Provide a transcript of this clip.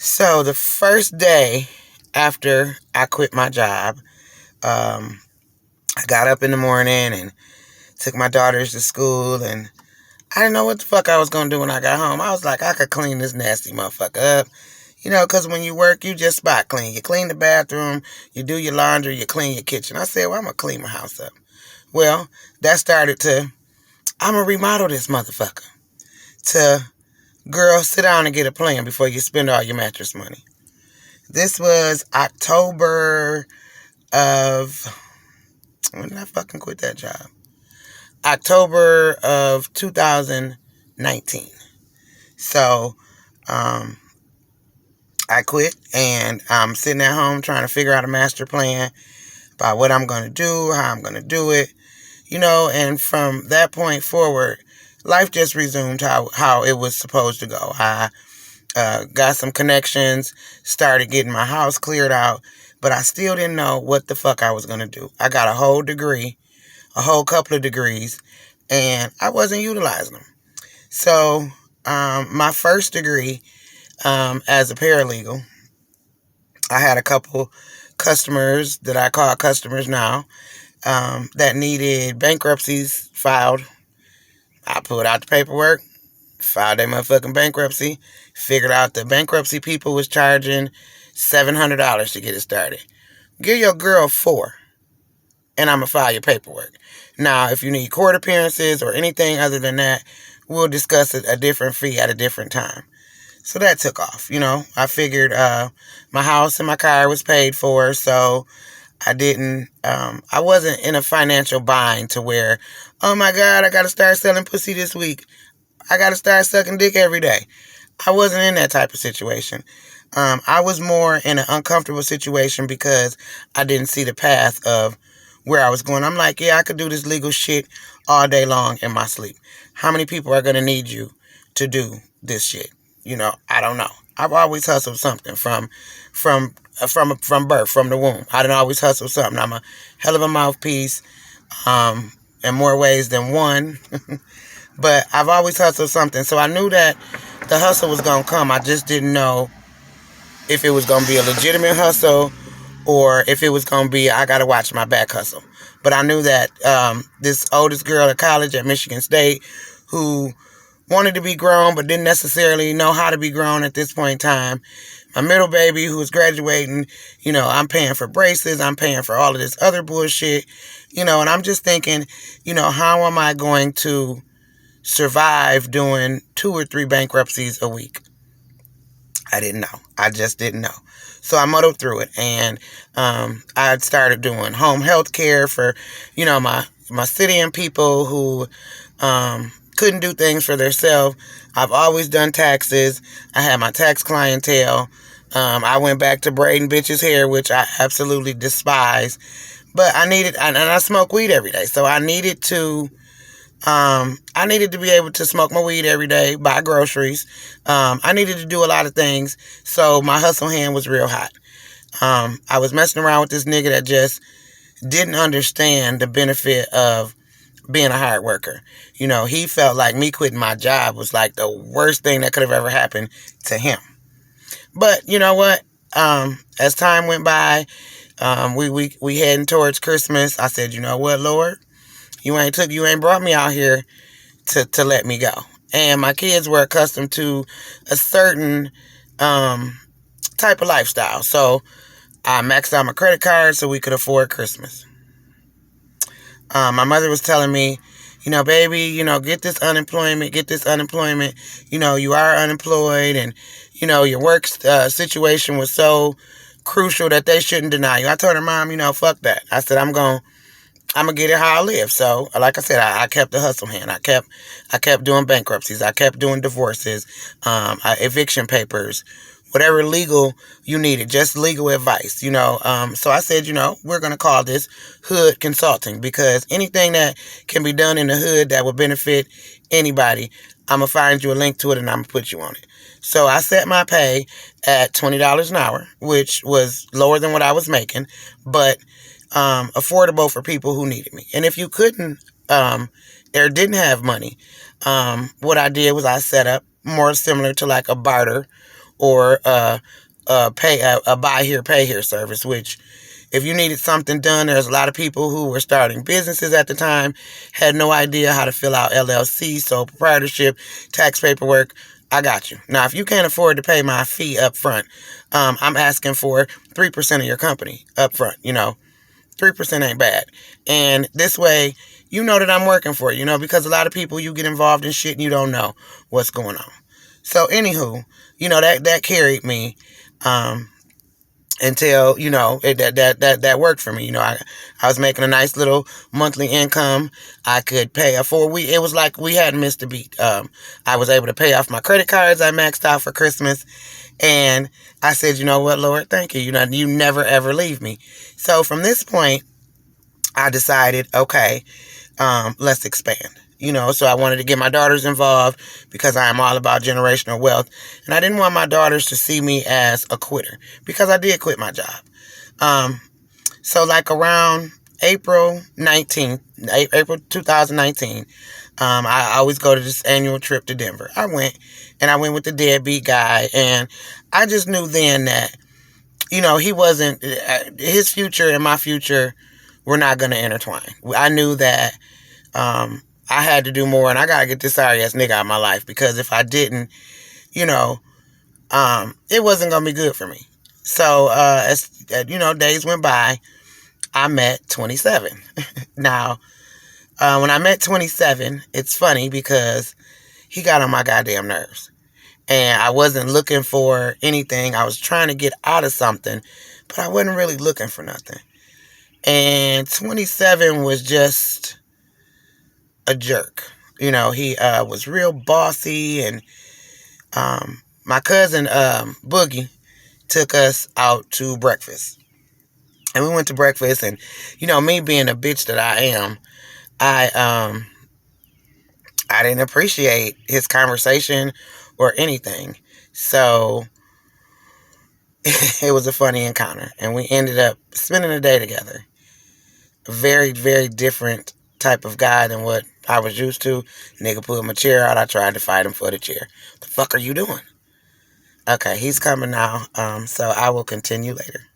So the first day after I quit my job, um, I got up in the morning and took my daughters to school, and I didn't know what the fuck I was gonna do when I got home. I was like, I could clean this nasty motherfucker up. Because when you work, you just spot clean. You clean the bathroom, you do your laundry, you clean your kitchen. I said, well, I'm going to clean my house up. Well, that started to, I'm going to remodel this motherfucker. To, girl, sit down and get a plan before you spend all your mattress money. This was October of, when did I fucking quit that job? October of 2019. So, I quit, and I'm sitting at home trying to figure out a master plan about what I'm going to do, how I'm going to do it, and from that point forward, life just resumed how it was supposed to go. I got some connections, started getting my house cleared out, but I still didn't know what the fuck I was going to do. I got a whole degree, a whole couple of degrees, and I wasn't utilizing them. So my first degree as a paralegal, I had a couple customers that I call customers now that needed bankruptcies filed. I pulled out the paperwork, filed their motherfucking bankruptcy, figured out the bankruptcy people was charging $700 to get it started. Give your girl $4, and I'm going to file your paperwork. Now, if you need court appearances or anything other than that, we'll discuss a different fee at a different time. So that took off. I figured my house and my car was paid for, so I wasn't in a financial bind to where, oh my God, I got to start selling pussy this week. I got to start sucking dick every day. I wasn't in that type of situation. I was more in an uncomfortable situation because I didn't see the path of where I was going. I'm like, yeah, I could do this legal shit all day long in my sleep. How many people are going to need you to do this shit? I don't know. I've always hustled something from birth, from the womb. I didn't always hustle something. I'm a hell of a mouthpiece, in more ways than one. But I've always hustled something. So I knew that the hustle was going to come. I just didn't know if it was going to be a legitimate hustle or if it was going to be, I got to watch my back hustle. But I knew that this oldest girl at college at Michigan State who wanted to be grown but didn't necessarily know how to be grown at this point in time. My middle baby who was graduating, I'm paying for braces, I'm paying for all of this other bullshit, and I'm just thinking, how am I going to survive doing 2 or 3 bankruptcies a week? I didn't know. I just didn't know. So I muddled through it, and I started doing home health care for, my city and people who couldn't do things for themselves. I've always done taxes. I had my tax clientele. I went back to braiding bitches' hair, which I absolutely despise. But and I smoke weed every day. So I needed to be able to smoke my weed every day, buy groceries. I needed to do a lot of things. So my hustle hand was real hot. I was messing around with this nigga that just didn't understand the benefit of being a hard worker. He felt like me quitting my job was like the worst thing that could have ever happened to him. But you know what? As time went by, we heading towards Christmas. I said, you know what, Lord? You ain't brought me out here to let me go. And my kids were accustomed to a certain type of lifestyle. So I maxed out my credit card so we could afford Christmas. My mother was telling me, baby, get this unemployment. You are unemployed, and, your work situation was so crucial that they shouldn't deny you. I told her, Mom, fuck that. I said, I'm going to get it how I live. So, like I said, I kept the hustle hand. I kept doing bankruptcies. I kept doing divorces, eviction papers, whatever legal you needed, just legal advice, So I said, we're going to call this hood consulting, because anything that can be done in the hood that would benefit anybody, I'm going to find you a link to it and I'm going to put you on it. So I set my pay at $20 an hour, which was lower than what I was making, but affordable for people who needed me. And if you couldn't or didn't have money, what I did was I set up more similar to like a barter or pay a buy here, pay here service, which if you needed something done, there's a lot of people who were starting businesses at the time, had no idea how to fill out LLC, sole proprietorship, tax paperwork. I got you. Now, if you can't afford to pay my fee up front, I'm asking for 3% of your company up front. 3% ain't bad. And this way, you know that I'm working for you, because a lot of people, you get involved in shit and you don't know what's going on. So, anywho, that carried me. Until that worked for me. I was making a nice little monthly income. I could pay a 4 week. It was like we hadn't missed a beat. I was able to pay off my credit cards I maxed out for Christmas, and I said, you know what, Lord, thank you. You never ever leave me. So from this point, I decided, okay, let's expand. So I wanted to get my daughters involved because I am all about generational wealth. And I didn't want my daughters to see me as a quitter because I did quit my job. So like around April 2019, I always go to this annual trip to Denver. I went with the deadbeat guy. And I just knew then that, he wasn't, his future and my future were not going to intertwine. I knew that, I had to do more, and I gotta get this sorry ass nigga out of my life, because if I didn't, it wasn't gonna be good for me. So, as days went by, I met 27. Now, when I met 27, it's funny because he got on my goddamn nerves, and I wasn't looking for anything. I was trying to get out of something, but I wasn't really looking for nothing. And 27 was just a jerk. He was real bossy, and my cousin Boogie took us out to breakfast. And we went to breakfast, and me being a bitch that I am, I didn't appreciate his conversation or anything. So it was a funny encounter, and we ended up spending a day together. A very, very different type of guy than what I was used to. Nigga pulled my chair out. I tried to fight him for the chair. The fuck are you doing? Okay, he's coming now. So I will continue later.